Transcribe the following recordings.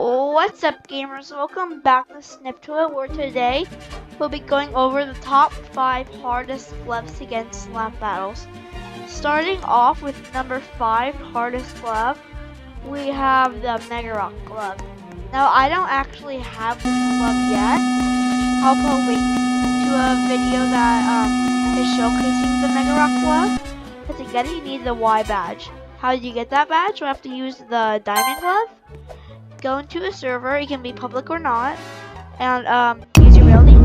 What's up, gamers? Welcome back to SnipToIt, where today we'll be going over the top 5 hardest gloves to get in slap battles. Starting off with number 5 hardest glove, we have the MEGAROCK glove. Now, I don't actually have this glove yet. I'll put a link to a video that is showcasing the MEGAROCK glove. But to get it, you need the Y badge. How do you get that badge? You have to use the diamond glove. Go into a server, it can be public or not, and use your ability.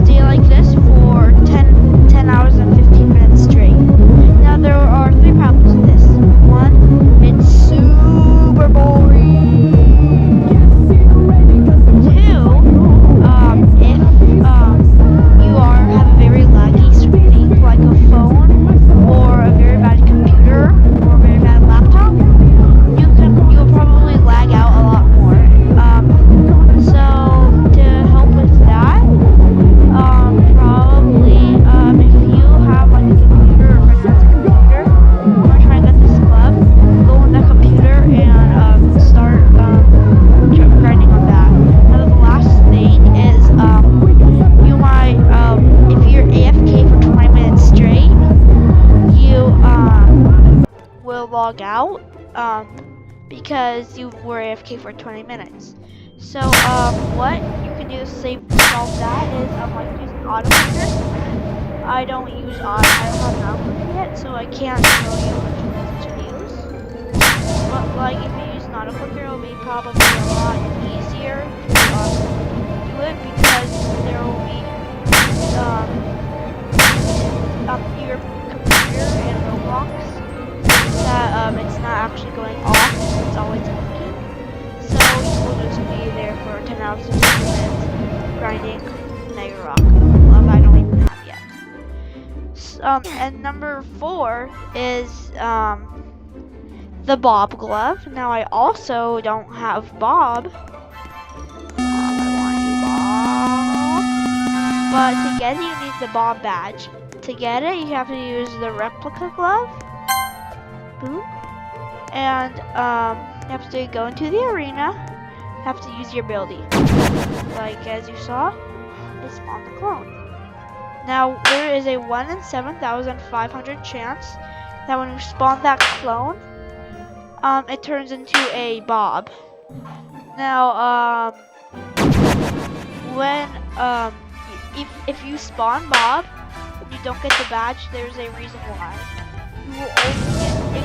Stay like this for 10 hours and 15 minutes straight. Now there are 3 problems with this. 1, it's super boring. 2, if you have a very laggy screen, like a phone or a very bad computer or a very bad laptop, you'll probably lag out a lot more. So to help with that, probably if you have like a computer or a friend has a computer, you want to try and get this glove, go on that computer and start grinding on that. Now the last thing is you might, if you're AFK for 20 minutes straight, you will log out. Because you were AFK for 20 minutes. So, what you can do to solve that is, like using auto clicker. I don't have an auto clicker yet, so I can't show you which to use. But, like, if you use an auto clicker, it'll be probably a lot easier to, do it because there will be, your computer and Roblox that it's not actually going off, it's always clicking. So you will just be there for 10 hours and 15 minutes grinding MEGAROCK glove I don't even have yet. And number 4 is the Bob glove. Now I also don't have Bob. I want you, Bob. But to get it, you need the Bob badge. To get it, you have to use the replica glove. Boom. And you have to go into the arena. You have to use your ability. Like as you saw, it spawned the clone. Now there is a 1 in 7,500 chance that when you spawn that clone, it turns into a Bob. Now when if you spawn Bob and you don't get the badge, there's a reason why. You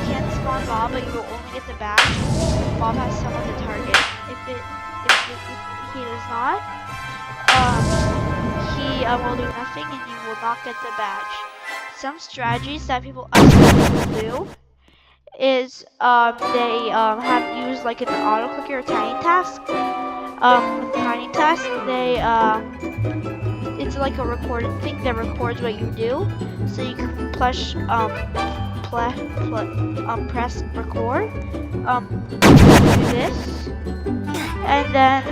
can't spawn Bob, but you will only get the badge if Bob has someone to target. If he does not, he will do nothing and you will not get the badge. Some strategies that people do is they have used like an auto clicker or tiny task. With tiny task, they it's like a recorded thing that records what you do, so you can press record, do this, and then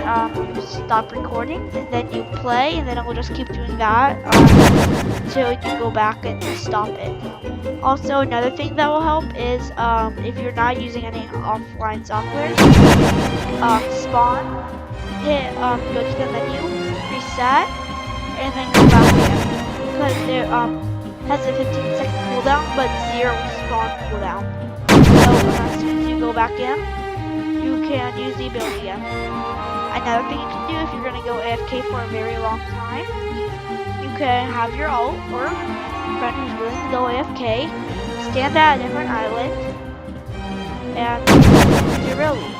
you stop recording, and then you play, and then it will just keep doing that until you go back and stop it. Also, another thing that will help is if you're not using any offline software, spawn, hit go to the menu, reset, and then go back again, because there has a 15-second cooldown, but 0 spawn cooldown. So as soon as you go back in, you can use the ability again. Another thing you can do if you're going to go AFK for a very long time, you can have your ult or friend who's willing to go AFK, stand at a different island, and use your ability.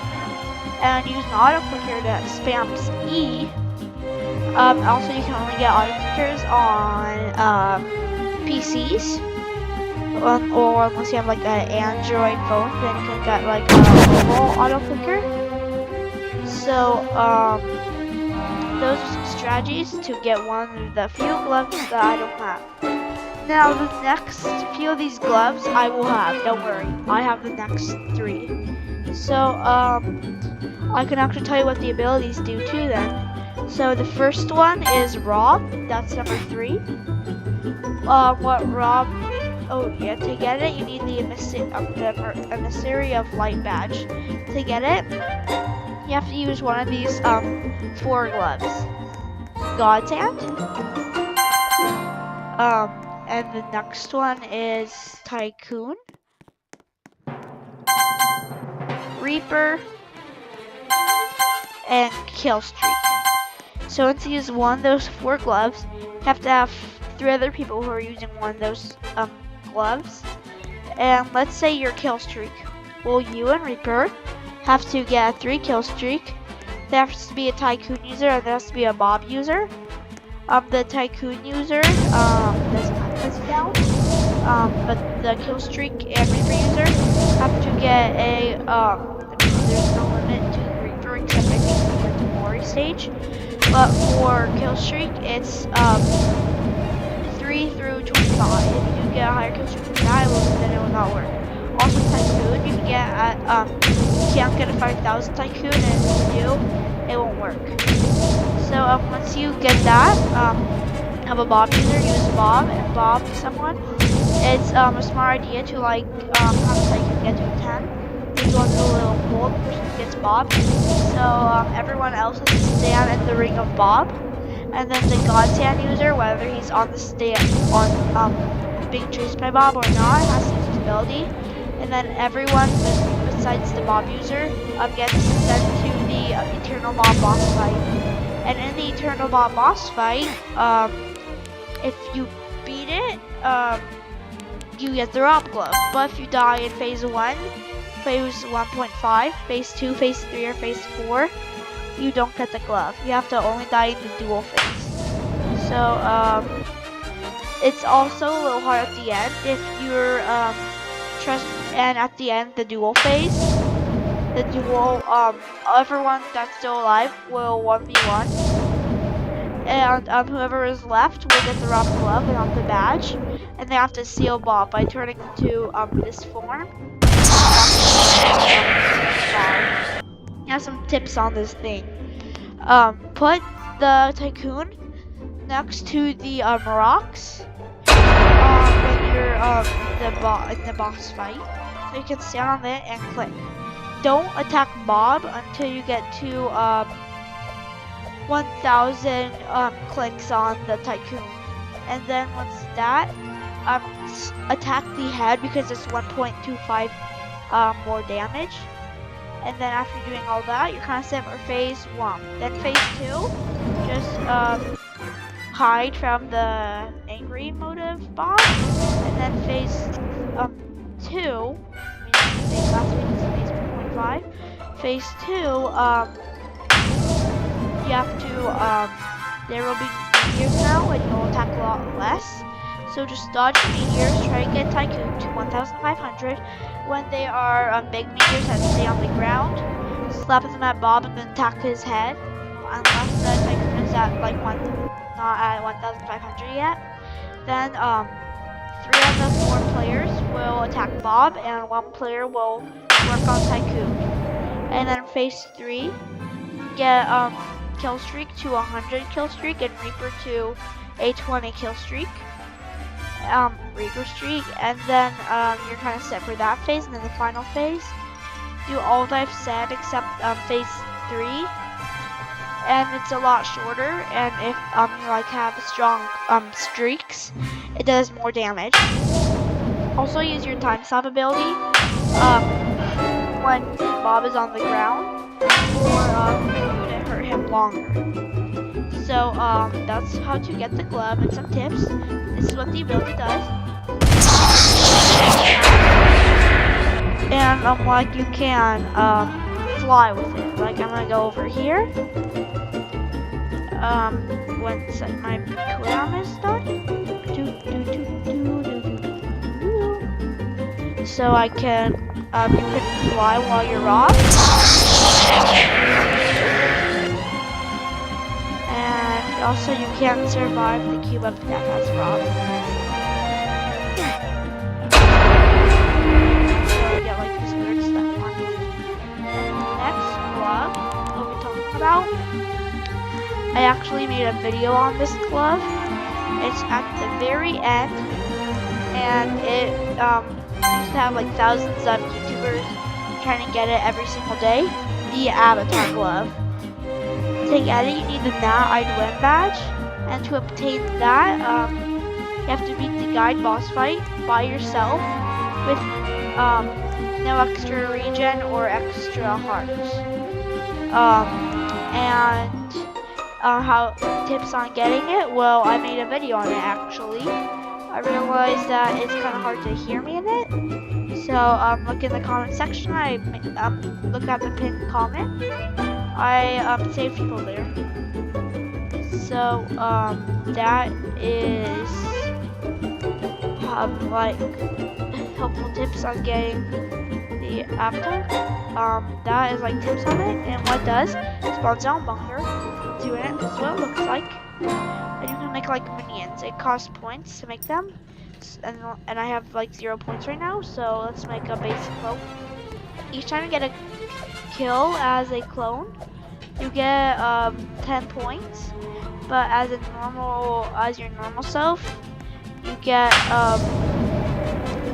And use an auto clicker that spams E. Also, you can only get auto clickers on PCs, or unless you have like an Android phone, then you can get like a mobile auto clicker. So those are some strategies to get one of the few gloves that I don't have. Now the next few of these gloves I will have, don't worry, I have the next 3. So I can actually tell you what the abilities do too then. So the first one is Rob, that's number 3. What Rob, to get it, you need the Emissary of Light badge. To get it, you have to use one of these 4 gloves. God's hand. And the next one is Tycoon, Reaper, and Kill Streak. So once you use one of those 4 gloves, you have to have 3 other people who are using one of those gloves. And let's say your kill streak. Well, you and Reaper have to get a 3 kill streak. There has to be a Tycoon user and there has to be a Bob user. The Tycoon user doesn't have this down. But the kill streak and Reaper user have to get a there's no limit to Reaper except I think we went to glory stage. But for kill streak, it's 3 through 25. If you get a higher kill streak than that, then it will not work. Also, Tycoon, you can get at you can't get a 5,000 Tycoon, and if you do, it won't work. So once you get that, have a Bob user, use Bob and Bob someone. It's a smart idea to like have a Tycoon get to 10. Then you go into a little pool, the person gets Bob. So everyone else has to stand in the ring of Bob. And then the God's hand user, whether he's on the stand being chased by Bob or not, has to use his ability. And then everyone besides the Bob user gets sent to the Eternal Bob boss fight. And in the Eternal Bob boss fight, if you beat it, you get the Rob Glove. But if you die in phase 1, phase 1.5, phase 2, phase 3, or phase 4, you don't get the glove. You have to only die in the duel phase. So it's also a little hard at the end if you're and at the end the duel phase, the duel everyone that's still alive will 1v1, and whoever is left will get the Rob Glove and not the badge, and they have to seal Bob by turning into this form. Have some tips on this thing. Put the Tycoon next to the rocks when you're in the boss fight, so you can stand on it and click. Don't attack Bob until you get to 1,000 clicks on the Tycoon, and then once that, attack the head because it's 1.25 more damage. And then after doing all that, you're kind of set for phase 1. Then phase 2, just hide from the angry motive Bob. And then phase 2, phase last week is phase 2.5. Phase 2, you have to, there will be meteors now and you'll attack a lot less. So just dodge meteors, try to get Tycoon to 1,500. When they are big meteors that stay on the ground, slap them at Bob and then attack his head. Unless the Tycoon is at like not at 1,500 yet. Then 3 of the 4 players will attack Bob and 1 player will work on Tycoon. And then phase 3, get kill streak to 100 kill streak and Reaper to a 20 kill streak. Reaper streak, and then you're kind of set for that phase. And then the final phase, do all that I've said except phase 3, and it's a lot shorter. And if you like have strong streaks, it does more damage. Also use your time stop ability when Bob is on the ground, or you to hurt him longer. So that's how to get the glove and some tips. This is what the ability does. And like you can fly with it. Like I'm gonna go over here. Once my cooldown is done. So I can you can fly while you're off. And also you can't survive the cube of death as Rob. So you get like this weird stuff on you. Next glove, what we're talking about. I actually made a video on this glove. It's at the very end, and it used to have like thousands of YouTubers trying to get it every single day, the avatar glove. To get it, you need the Now I'd Win badge, and to obtain that, you have to beat the guide boss fight by yourself with no extra regen or extra hearts. How tips on getting it? Well, I made a video on it actually. I realized that it's kind of hard to hear me in it. So look in the comment section. I look at the pinned comment. I save people there. So that is like helpful tips on getting the avatar. That is like tips on it, and what does spawns down bunker. Doing it. This is what it looks like. And you can make like minions. It costs points to make them, and I have like 0 points right now. So let's make a basic clone. Each time you get a kill as a clone, you get 10 points, but as your normal self, you get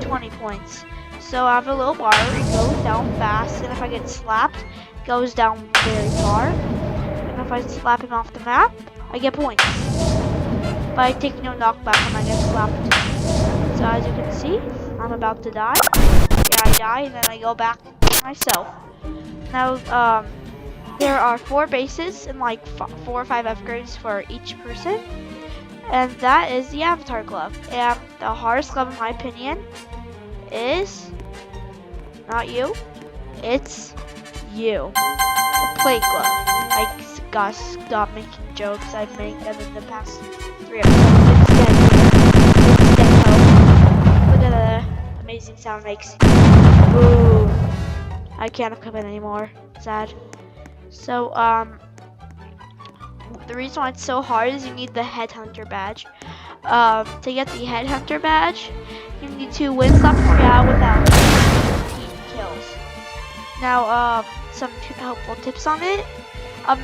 20 points. So I have a little bar, it goes down fast, and if I get slapped, it goes down very far. And if I slap him off the map, I get points. But I take no knockback when I get slapped. So as you can see, I'm about to die. Yeah, I die, and then I go back to myself. Now, there are 4 bases and like 4 or 5 upgrades for each person. And that is the avatar glove. And the hardest glove in my opinion is not you, it's you. The plate glove. I gotta stop making jokes. I've made them in the past 3 episodes. Look at the amazing sound it makes. Boom. I can't equip it anymore. Sad. So, the reason why it's so hard is you need the headhunter badge. To get the headhunter badge, you need to win Stop Royale without 15 kills. Now, some helpful tips on it.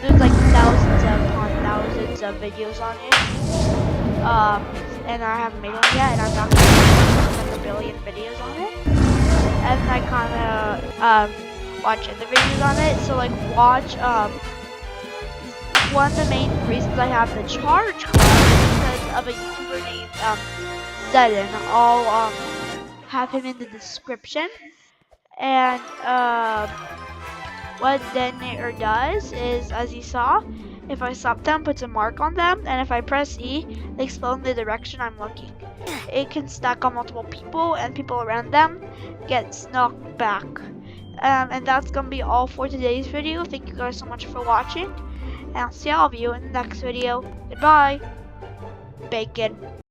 There's like thousands upon thousands of videos on it. And I haven't made one yet, and I'm not going to make like a billion videos on it. And I kind of, watch other videos on it. So like watch, one of the main reasons I have the charge club is because of a YouTuber named Zedden. I'll have him in the description. And what detonator does is, as you saw, if I stop them, puts a mark on them, and if I press E, they explode in the direction I'm looking. It can stack on multiple people, and people around them get knocked back. And that's gonna be all for today's video. Thank you guys so much for watching, and I'll see all of you in the next video. Goodbye. Bacon.